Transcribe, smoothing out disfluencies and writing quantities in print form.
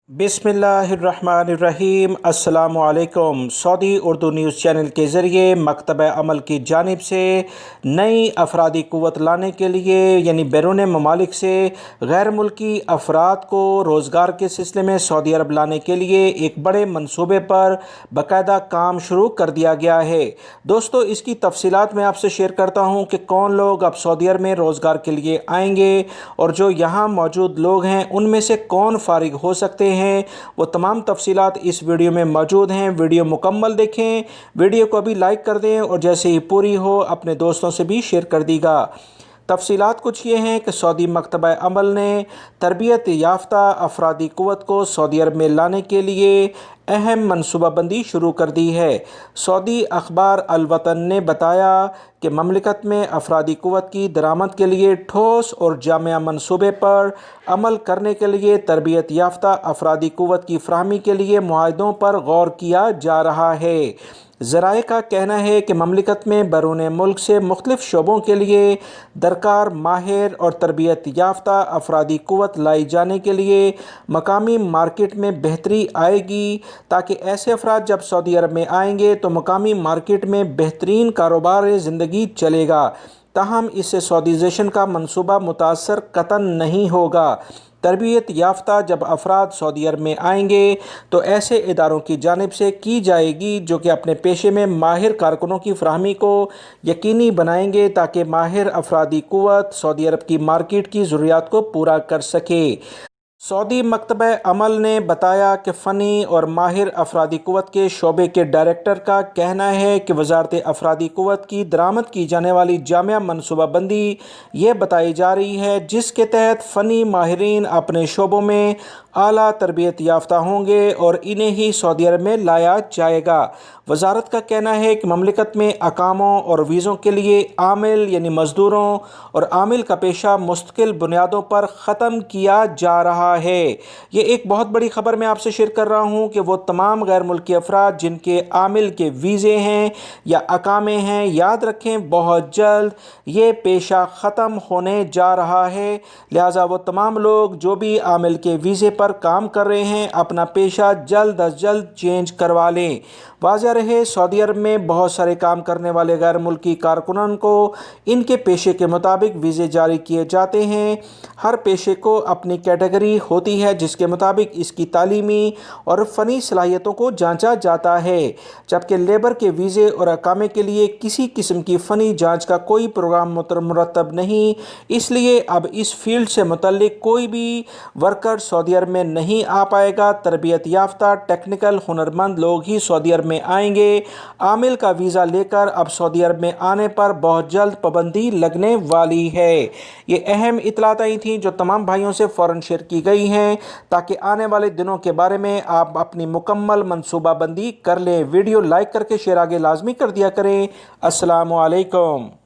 بسم اللہ الرحمن الرحیم۔ السلام علیکم۔ سعودی اردو نیوز چینل کے ذریعے مکتبہ عمل کی جانب سے نئی افرادی قوت لانے کے لیے یعنی بیرون ممالک سے غیر ملکی افراد کو روزگار کے سلسلے میں سعودی عرب لانے کے لیے ایک بڑے منصوبے پر باقاعدہ کام شروع کر دیا گیا ہے۔ دوستو، اس کی تفصیلات میں آپ سے شیئر کرتا ہوں کہ کون لوگ اب سعودی عرب میں روزگار کے لیے آئیں گے اور جو یہاں موجود لوگ ہیں ان میں سے کون فارغ ہو سکتے ہیں۔ وہ تمام تفصیلات اس ویڈیو میں موجود ہیں۔ ویڈیو مکمل دیکھیں، ویڈیو کو بھی لائک کر دیں اور جیسے ہی پوری ہو اپنے دوستوں سے بھی شیئر کر دی گا۔ تفصیلات کچھ یہ ہیں کہ سعودی مکتبہ عمل نے تربیت یافتہ افرادی قوت کو سعودی عرب میں لانے کے لیے اہم منصوبہ بندی شروع کر دی ہے۔ سعودی اخبار الوطن نے بتایا کہ مملکت میں افرادی قوت کی درآمد کے لیے ٹھوس اور جامع منصوبے پر عمل کرنے کے لیے تربیت یافتہ افرادی قوت کی فراہمی کے لیے معاہدوں پر غور کیا جا رہا ہے۔ ذرائع کا کہنا ہے کہ مملکت میں بیرون ملک سے مختلف شعبوں کے لیے درکار ماہر اور تربیت یافتہ افرادی قوت لائی جانے کے لیے مقامی مارکیٹ میں بہتری آئے گی، تاکہ ایسے افراد جب سعودی عرب میں آئیں گے تو مقامی مارکیٹ میں بہترین کاروبار زندگی چلے گا۔ تاہم اس سے سعودیزیشن کا منصوبہ متاثر قطعاً نہیں ہوگا۔ تربیت یافتہ جب افراد سعودی عرب میں آئیں گے تو ایسے اداروں کی جانب سے کی جائے گی جو کہ اپنے پیشے میں ماہر کارکنوں کی فراہمی کو یقینی بنائیں گے، تاکہ ماہر افرادی قوت سعودی عرب کی مارکیٹ کی ضروریات کو پورا کر سکے۔ سعودی مکتبہ عمل نے بتایا کہ فنی اور ماہر افرادی قوت کے شعبے کے ڈائریکٹر کا کہنا ہے کہ وزارت افرادی قوت کی درآمد کی جانے والی جامع منصوبہ بندی یہ بتائی جا رہی ہے جس کے تحت فنی ماہرین اپنے شعبوں میں اعلیٰ تربیت یافتہ ہوں گے اور انہیں ہی سعودی عرب میں لایا جائے گا۔ وزارت کا کہنا ہے کہ مملکت میں اقاموں اور ویزوں کے لیے عامل یعنی مزدوروں اور عامل کا پیشہ مستقل بنیادوں پر ختم کیا جا رہا ہے۔ یہ ایک بہت بڑی خبر میں آپ سے شیئر کر رہا ہوں کہ وہ تمام غیر ملکی افراد جن کے عامل کے ویزے ہیں یا اقامے ہیں، یاد رکھیں بہت جلد یہ پیشہ ختم ہونے جا رہا ہے، لہٰذا وہ تمام لوگ جو بھی عامل کے ویزے پر کام کر رہے ہیں اپنا پیشہ جلد از جلد چینج کروا لیں۔ واضح رہے، سعودی عرب میں بہت سارے کام کرنے والے غیر ملکی کارکنان کو ان کے پیشے کے مطابق ویزے جاری کیے جاتے ہیں۔ ہر پیشے کو اپنی کیٹیگری ہوتی ہے جس کے مطابق اس کی تعلیمی اور فنی صلاحیتوں کو جانچا جاتا ہے، جبکہ لیبر کے ویزے اور اقامے کے لیے کسی قسم کی فنی جانچ کا کوئی پروگرام مرتب نہیں۔ اس لیے اب اس فیلڈ سے متعلق کوئی بھی ورکر سعودی عرب میں نہیں آ پائے گا۔ تربیت یافتہ ٹیکنیکل ہنرمند لوگ ہی سعودی عرب میں آئیں گے۔ عامل کا ویزا لے کر اب سعودی عرب میں آنے پر بہت جلد پابندی لگنے والی ہے۔ یہ اہم اطلاعات آئی تھیں جو تمام بھائیوں سے فوراً شیئر کی گئی ہیں تاکہ آنے والے دنوں کے بارے میں آپ اپنی مکمل منصوبہ بندی کر لیں۔ ویڈیو لائک کر کے شیئر آگے لازمی کر دیا کریں۔ السلام علیکم۔